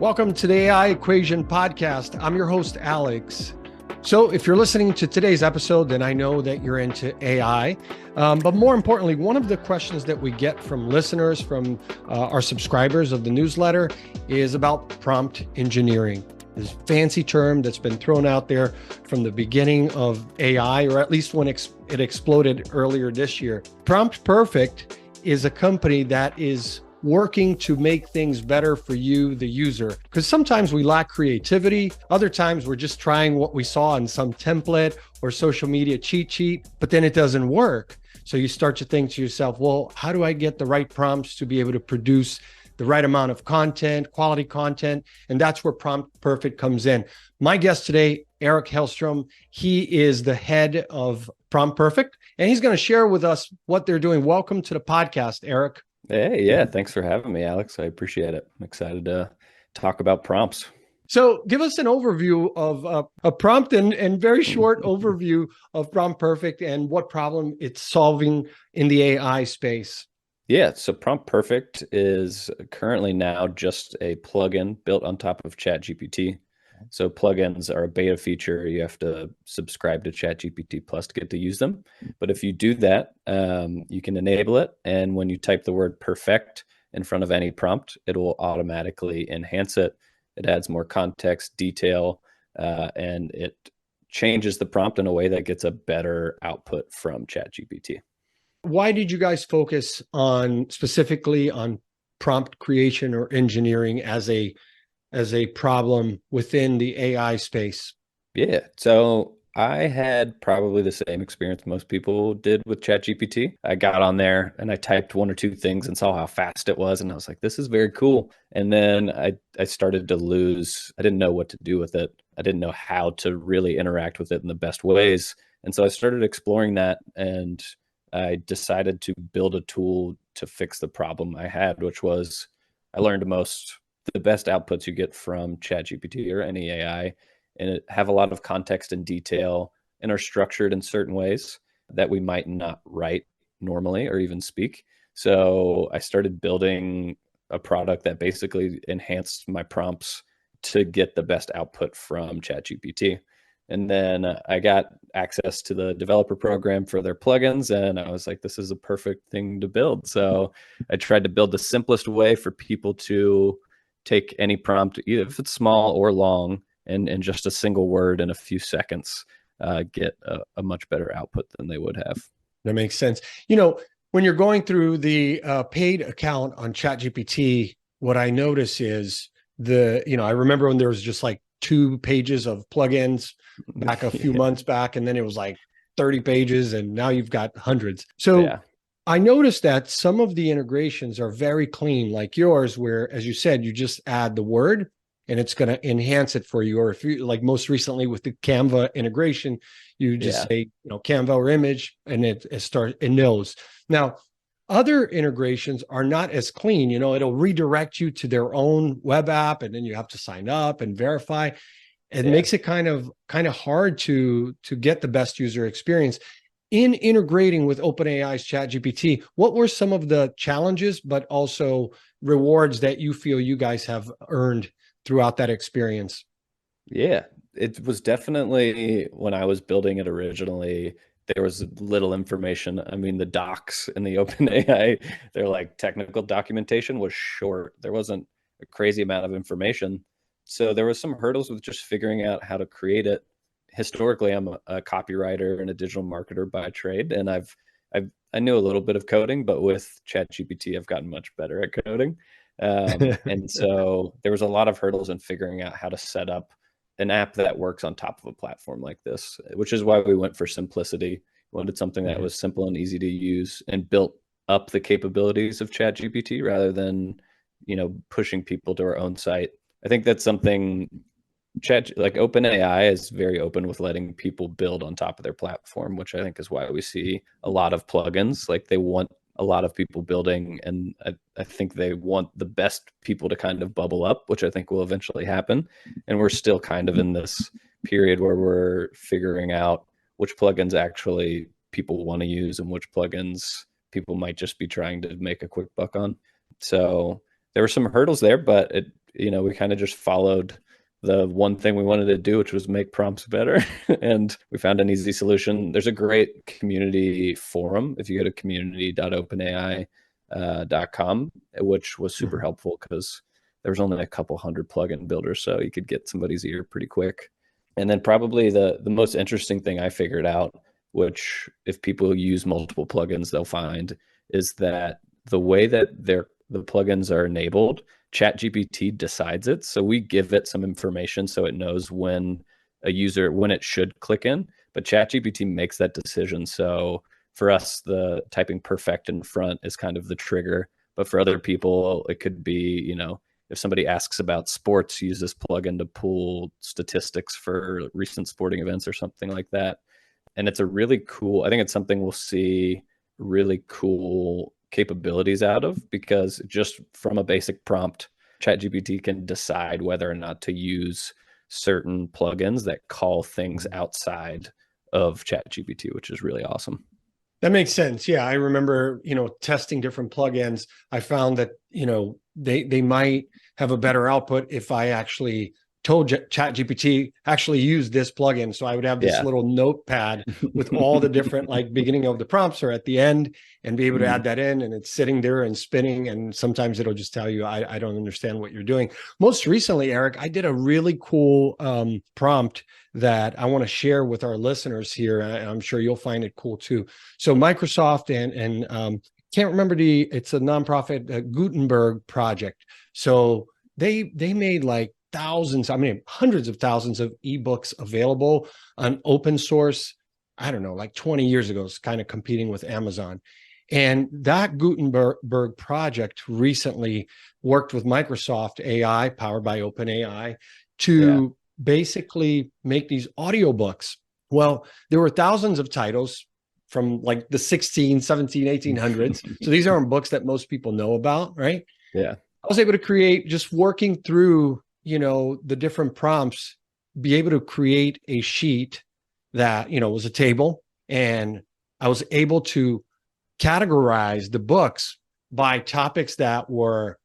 Welcome to the AI Equation Podcast. I'm your host, Alex. So if you're listening to today's episode, then I know that you're into AI. But more importantly, one of the questions that we get from listeners, from our subscribers of the newsletter, is about prompt engineering. This fancy term that's been thrown out there from the beginning of AI, or at least when it exploded earlier this year. Prompt Perfect is a company that is working to make things better for you, the user. Because sometimes we lack creativity. Other times we're just trying what we saw in some template or social media cheat sheet, but then it doesn't work. So you start to think to yourself, well, how do I get the right prompts to be able to produce the right amount of content, quality content? And that's where Prompt Perfect comes in. My guest today, Erich Hellstrom, he is the head of Prompt Perfect, and he's going to share with us what they're doing. Welcome to the podcast, Erich. Hey, yeah, thanks for having me, Alex. I appreciate it. I'm excited to talk about prompts. So give us an overview of a prompt and very short overview of Prompt Perfect and what problem it's solving in the AI space. Yeah, so Prompt Perfect is currently now just a plugin built on top of ChatGPT. So plugins are a beta feature. You have to subscribe to ChatGPT Plus to get to use them. But if you do that, you can enable it. And when you type the word perfect in front of any prompt, it will automatically enhance it. It adds more context, detail, and it changes the prompt in a way that gets a better output from ChatGPT. Why did you guys focus on specifically on prompt creation or engineering as a problem within the AI space? Yeah, so I had probably the same experience most people did with ChatGPT. I got on there and I typed one or two things and saw how fast it was, and I was like, this is very cool. And then I started to lose, I didn't know what to do with it. I didn't know how to really interact with it in the best ways. And so I started exploring that, and I decided to build a tool to fix the problem I had, which was I learned the best outputs you get from ChatGPT or any AI, and it have a lot of context and detail and are structured in certain ways that we might not write normally or even speak. So I started building a product that basically enhanced my prompts to get the best output from ChatGPT. And then I got access to the developer program for their plugins, and I was like, this is a perfect thing to build. So I tried to build the simplest way for people to take any prompt, either if it's small or long, and in just a single word in a few seconds, get a much better output than they would have. That makes sense. You know, when you're going through the paid account on ChatGPT, what I notice is I remember when there was just like 2 pages of plugins back a few months back, and then it was like 30 pages, and now you've got hundreds. So yeah. I noticed that some of the integrations are very clean, like yours, where, as you said, you just add the word and it's going to enhance it for you. Or if you, like most recently with the Canva integration, you just say, Canva or image, and it knows. Now, other integrations are not as clean. It'll redirect you to their own web app, and then you have to sign up and verify. It makes it kind of hard to get the best user experience. In integrating with OpenAI's ChatGPT, what were some of the challenges, but also rewards that you feel you guys have earned throughout that experience? Yeah, it was definitely, when I was building it originally, there was little information. I mean, the docs in the OpenAI, their like technical documentation was short. There wasn't a crazy amount of information. So there was some hurdles with just figuring out how to create it. Historically, I'm a copywriter and a digital marketer by trade, and I knew a little bit of coding, but with ChatGPT, I've gotten much better at coding. And so there was a lot of hurdles in figuring out how to set up an app that works on top of a platform like this, which is why we went for simplicity. We wanted something that was simple and easy to use and built up the capabilities of ChatGPT rather than, pushing people to our own site. I think that's something like OpenAI is very open with letting people build on top of their platform, which I think is why we see a lot of plugins. Like they want a lot of people building, and I think they want the best people to kind of bubble up, which I think will eventually happen. And we're still kind of in this period where we're figuring out which plugins actually people want to use and which plugins people might just be trying to make a quick buck on. So there were some hurdles there, but we kind of just followed the one thing we wanted to do, which was make prompts better. And we found an easy solution. There's a great community forum if you go to community.openai.com, which was super helpful because there was only a couple hundred plugin builders, so you could get somebody's ear pretty quick. And then probably the most interesting thing I figured out, which if people use multiple plugins, they'll find, is that the way that the plugins are enabled, ChatGPT decides it. So we give it some information so it knows when it should click in, but ChatGPT makes that decision. So for us, the typing perfect in front is kind of the trigger, but for other people, it could be, if somebody asks about sports, use this plugin to pull statistics for recent sporting events or something like that. And it's a really cool, I think it's something we'll see really cool capabilities out of, because just from a basic prompt, ChatGPT can decide whether or not to use certain plugins that call things outside of ChatGPT, which is really awesome. That makes sense. Yeah, I remember, testing different plugins. I found that, they might have a better output if I actually told ChatGPT actually use this plugin. So I would have this little notepad with all the different beginning of the prompts or at the end, and be able to add that in, and it's sitting there and spinning. And sometimes it'll just tell you, I don't understand what you're doing. Most recently, Eric, I did a really cool prompt that I want to share with our listeners here. I'm sure you'll find it cool too. So Microsoft and can't remember it's a nonprofit Gutenberg project. So they made hundreds of thousands of ebooks available on open source. I don't know, 20 years ago, it's kind of competing with Amazon. And that Gutenberg project recently worked with Microsoft AI, powered by OpenAI, to basically make these audiobooks. Well, there were thousands of titles from the 16, 17, 1800s. So these aren't books that most people know about, right? Yeah. I was able to create, just working through, the different prompts, be able to create a sheet that, was a table. And I was able to categorize the books by topics that were,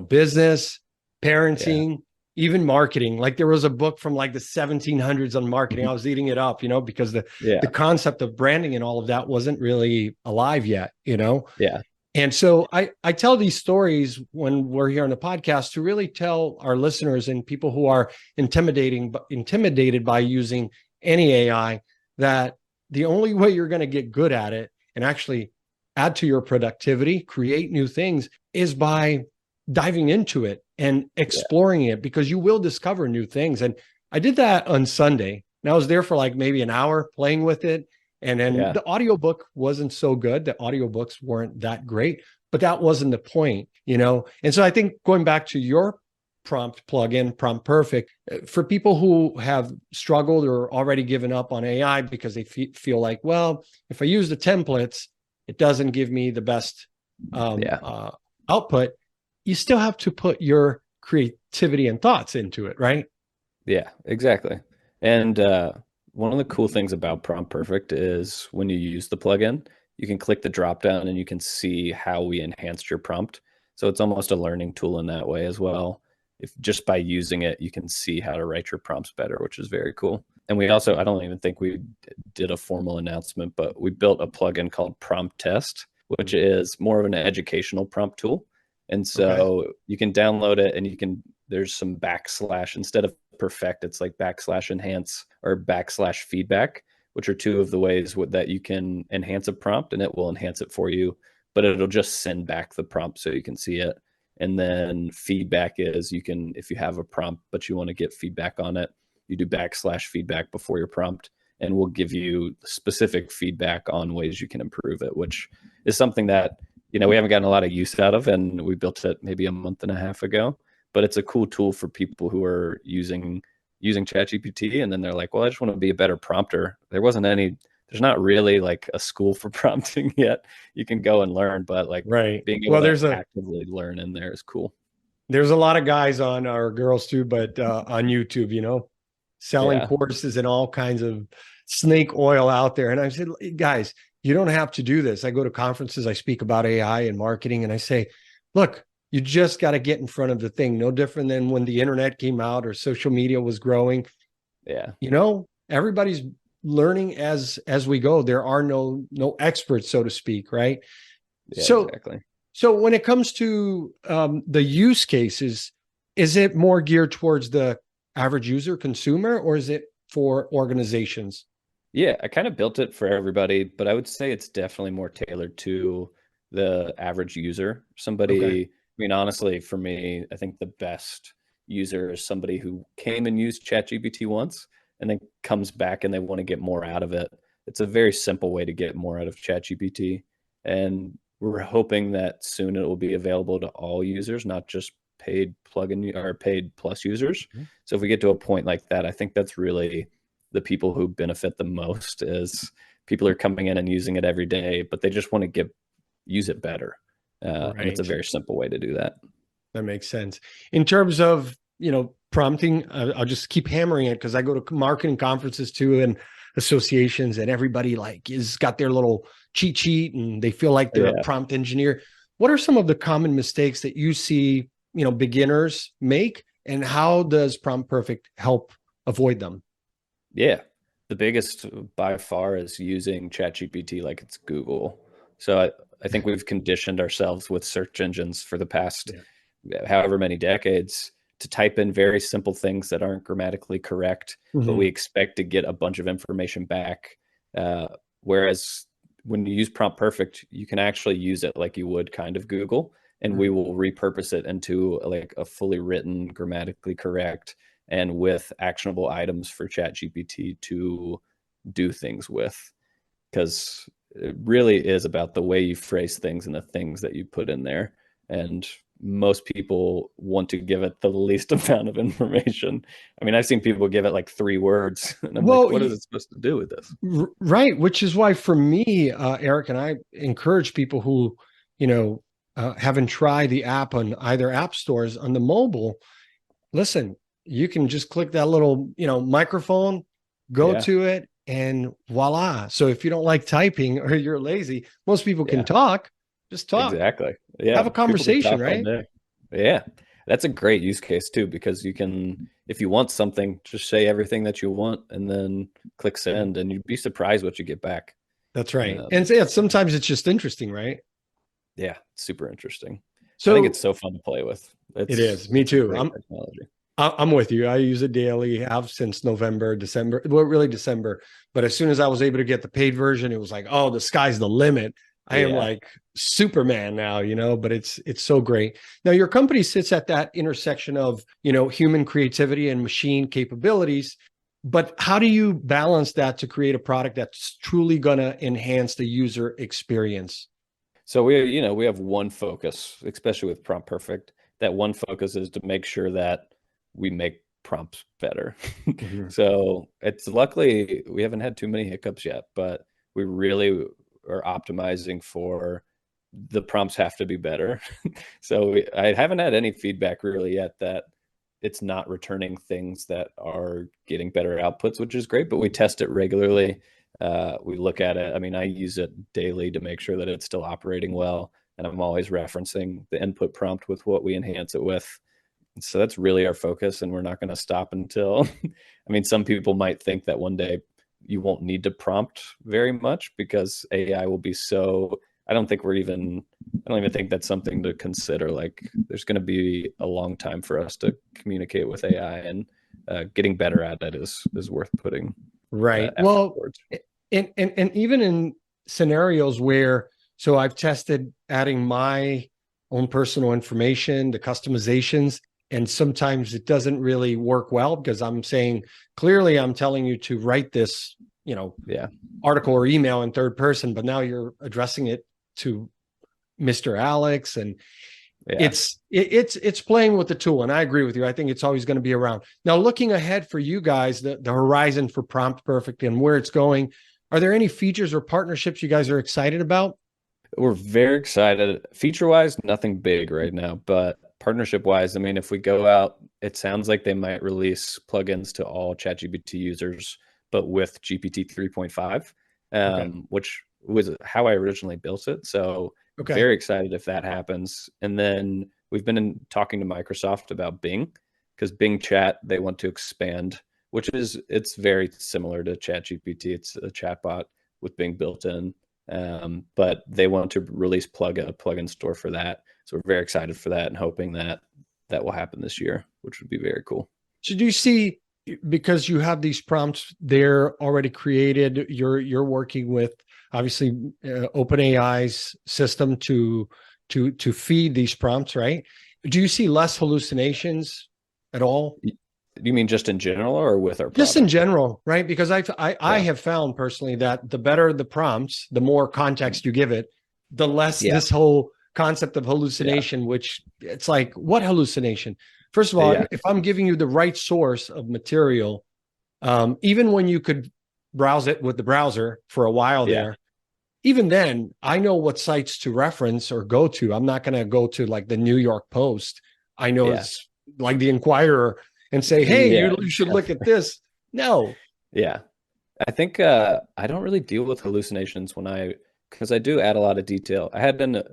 business, parenting, even marketing. There was a book from the 1700s on marketing. I was eating it up, because the concept of branding and all of that wasn't really alive yet, Yeah. And so I tell these stories when we're here on the podcast to really tell our listeners and people who are intimidated by using any AI, that the only way you're going to get good at it and actually add to your productivity, create new things, is by diving into it and exploring it, because you will discover new things. And I did that on Sunday, and I was there for maybe an hour playing with it. And then the audiobook wasn't so good. The audiobooks weren't that great, but that wasn't the point, And so I think, going back to your prompt plugin, Prompt Perfect, for people who have struggled or already given up on AI because they feel well, if I use the templates, it doesn't give me the best output. You still have to put your creativity and thoughts into it, right? Yeah, exactly. And one of the cool things about Prompt Perfect is when you use the plugin, you can click the drop down and you can see how we enhanced your prompt. So it's almost a learning tool in that way as well. If just by using it, you can see how to write your prompts better, which is very cool. And we also, I don't even think we did a formal announcement, but we built a plugin called Prompt Test, which is more of an educational prompt tool. And so you can download it, and there's some backslash instead of perfect, it's /enhance or /feedback, which are two of the ways that you can enhance a prompt, and it will enhance it for you, but it'll just send back the prompt so you can see it. And then feedback is, if you have a prompt but you want to get feedback on it, you do /feedback before your prompt, and we'll give you specific feedback on ways you can improve it, which is something that we haven't gotten a lot of use out of, and we built it maybe a month and a half ago. But it's a cool tool for people who are using ChatGPT, and then they're like, well, I just want to be a better prompter. There's not really a school for prompting yet. You can go and learn, but being able to actively learn in there is cool. There's a lot of guys on, our girls too, but on YouTube, selling courses and all kinds of snake oil out there. And I said, guys, you don't have to do this. I go to conferences, I speak about AI and marketing, and I say, look, You just got to get in front of the thing. No different than when the internet came out or social media was growing. Yeah. Everybody's learning as we go. There are no experts, so to speak, right? Yeah, So exactly. so when it comes to the use cases, is it more geared towards the average user consumer, or is it for organizations? Yeah, I kind of built it for everybody, but I would say it's definitely more tailored to the average user. Okay. Somebody, I mean, honestly, for me, I think the best user is somebody who came and used ChatGPT once and then comes back and they want to get more out of it. It's a very simple way to get more out of ChatGPT. And we're hoping that soon it will be available to all users, not just paid plugin or paid plus users. So if we get to a point like that, I think that's really the people who benefit the most is people are coming in and using it every day, but they just want to use it better. And it's a Right. very simple way to do that. That makes sense. In terms of, prompting, I'll just keep hammering it because I go to marketing conferences too and associations, and everybody like is got their little cheat sheet and they feel like they're a Yeah. prompt engineer. What are some of the common mistakes that you see, beginners make, and how does Prompt Perfect help avoid them? Yeah. The biggest by far is using ChatGPT like it's Google. So I think we've conditioned ourselves with search engines for the past Yeah. however many decades to type in very simple things that aren't grammatically correct, but we Mhm. expect to get a bunch of information back. Uh, Whereas when you use Prompt Perfect, you can actually use it like you would kind of Google, and we Mhm. will repurpose it into like a fully written, grammatically correct, and with actionable items for ChatGPT to do things with. Because it really is about the way you phrase things and the things that you put in there. And most people want to give it the least amount of information. I mean, I've seen people give it like 3 words, and I'm like, Well, what is it supposed to do with this? right, which is why for me, Eric, and I encourage people who, haven't tried the app on either app stores on the mobile. Listen, you can just click that little, microphone, go Yeah, to it, and voila. So if you don't like typing or you're lazy, most people can yeah, talk. Just talk, exactly. Yeah, have a people can conversation, talk all right? day. Yeah, that's a great use case too, because you can, if you want something, just say everything that you want and then click send, and you'd be surprised what you get back. That's right. Um, And so, yeah, sometimes it's just interesting, right? Yeah, super interesting. I think it's So so fun to play with. it is. Me It's a too. great technology. I'm with you. I use it daily, have since November, December, well, really December. But as soon as I was able to get the paid version, it was like, oh, the sky's the limit. I am Yeah. like Superman now, but it's so great. Now your company sits at that intersection of, human creativity and machine capabilities. But how do you balance that to create a product that's truly gonna enhance the user experience? So we have one focus, especially with Prompt Perfect. That one focus is to make sure that we make prompts better. Mhm. So it's luckily we haven't had too many hiccups yet, but we really are optimizing for the prompts have to be better. So I haven't had any feedback really yet that it's not returning things that are getting better outputs, which is great, but we test it regularly. We look at it. I mean, I use it daily to make sure that it's still operating well. And I'm always referencing the input prompt with what we enhance it with. So that's really our focus. And we're not going to stop until, I mean, some people might think that one day you won't need to prompt very much because AI will be so, I don't even think that's something to consider. Like, there's going to be a long time for us to communicate with AI, and getting better at it is worth putting Right. effort Well, towards. and even in scenarios where, so I've tested adding my own personal information, the customizations, and sometimes it doesn't really work well because I'm saying clearly I'm telling you to write this, Yeah, article or email in third person, but now you're addressing it to Mr. Alex, and yeah. it's playing with the tool. And I agree with you. I think it's always going to be around. Now, looking ahead for you guys, the horizon for Prompt Perfect and where it's going, are there any features or partnerships you guys are excited about? We're very excited. Feature wise, nothing big right now, but partnership wise, I mean, if we go out, it sounds like they might release plugins to all ChatGPT users, but with GPT 3.5, Okay. which was how I originally built it. So Okay. very excited if that happens. And then we've been talking to Microsoft about Bing, because Bing Chat, they want to expand, it's very similar to ChatGPT. It's a chatbot with Bing built in. But they want to release a plugin store for that. So we're very excited for that and hoping that that will happen this year, which would be very cool. So do you see, because you have these prompts they're already created, you're working with obviously OpenAI's system to feed these prompts, right? Do you see less hallucinations at all? You mean just in general or with our product? Just in general, right? Because I have found personally that the better the prompts, the more context you give it, the less this whole concept of hallucination, which it's like, what hallucination? First of all, if I'm giving you the right source of material, even when you could browse it with the browser for a while there, even then, I know what sites to reference or go to. I'm not going to go to like the New York Post. I know it's like the Inquirer and say, hey, you should look at this. No. Yeah. I think I don't really deal with hallucinations because I do add a lot of detail. I had an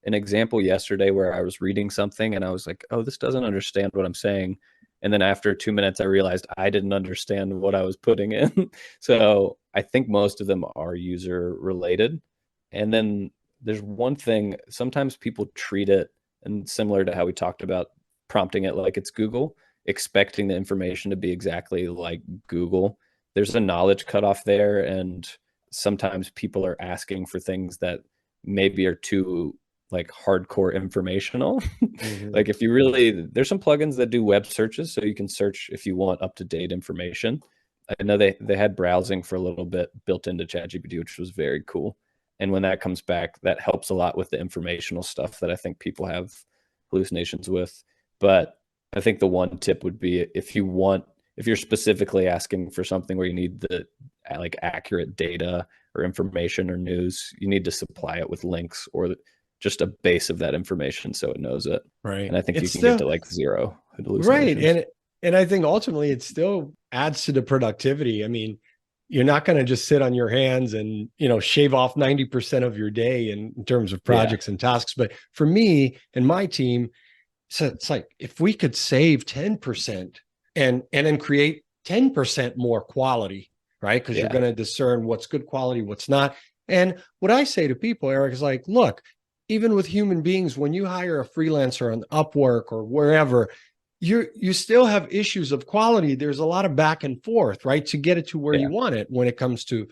example yesterday where I was reading something and I was like, oh, this doesn't understand what I'm saying. And then after 2 minutes, I realized I didn't understand what I was putting in. So I think most of them are user related. And then there's one thing, sometimes people treat it, and similar to how we talked about prompting it like it's Google, expecting the information to be exactly like Google. There's a knowledge cutoff there. And sometimes people are asking for things that maybe are too like hardcore informational. Like if you really, there's some plugins that do web searches, so you can search if you want up-to-date information. I know they had browsing for a little bit built into ChatGPT, which was very cool. And when that comes back, that helps a lot with the informational stuff that I think people have hallucinations with. But I think the one tip would be if you're specifically asking for something where you need the like accurate data or information or news, you need to supply it with links or just a base of that information so it knows it. Right. And I think you can get to like 0 hallucinations. Right. And I think ultimately it still adds to the productivity. I mean, you're not going to just sit on your hands and, shave off 90% of your day in terms of projects and tasks. But for me and my team, so it's like, if we could save 10% and then create 10% more quality, right? Because you're going to discern what's good quality, what's not. And what I say to people, Eric, is like, look, even with human beings, when you hire a freelancer on Upwork or wherever, you still have issues of quality. There's a lot of back and forth, right? To get it to where you want it when it comes to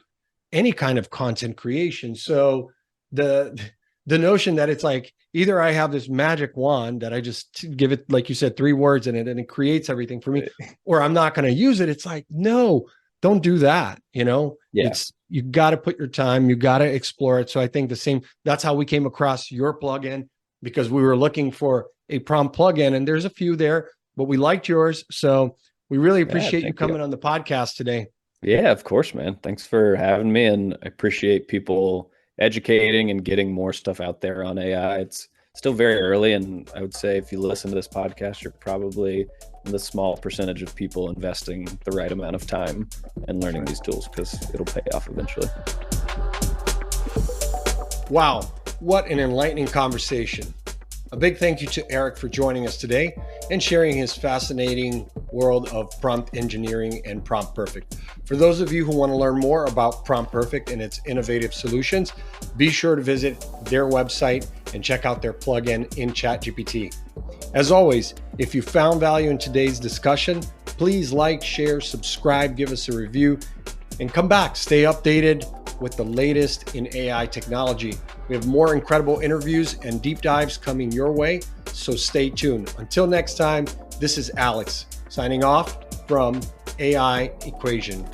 any kind of content creation. So the notion that it's like, either I have this magic wand that I just give it, like you said, 3 words in it and it creates everything for me, or I'm not going to use it. It's like, no, don't do that. It's, you got to put your time, you got to explore it. So I think that's how we came across your plugin, because we were looking for a prompt plugin and there's a few there, but we liked yours. So we really appreciate you coming on the podcast today. Yeah, of course, man. Thanks for having me. And I appreciate people educating and getting more stuff out there on AI. It's still very early. And I would say if you listen to this podcast, you're probably in the small percentage of people investing the right amount of time and learning these tools, because it'll pay off eventually. Wow, what an enlightening conversation. A big thank you to Eric for joining us today and sharing his fascinating world of prompt engineering and Prompt Perfect. For those of you who want to learn more about Prompt Perfect and its innovative solutions, be sure to visit their website and check out their plugin in ChatGPT. As always, if you found value in today's discussion, please like, share, subscribe, give us a review, and come back. Stay updated with the latest in AI technology. We have more incredible interviews and deep dives coming your way, so stay tuned. Until next time, this is Alex signing off from AI Equation.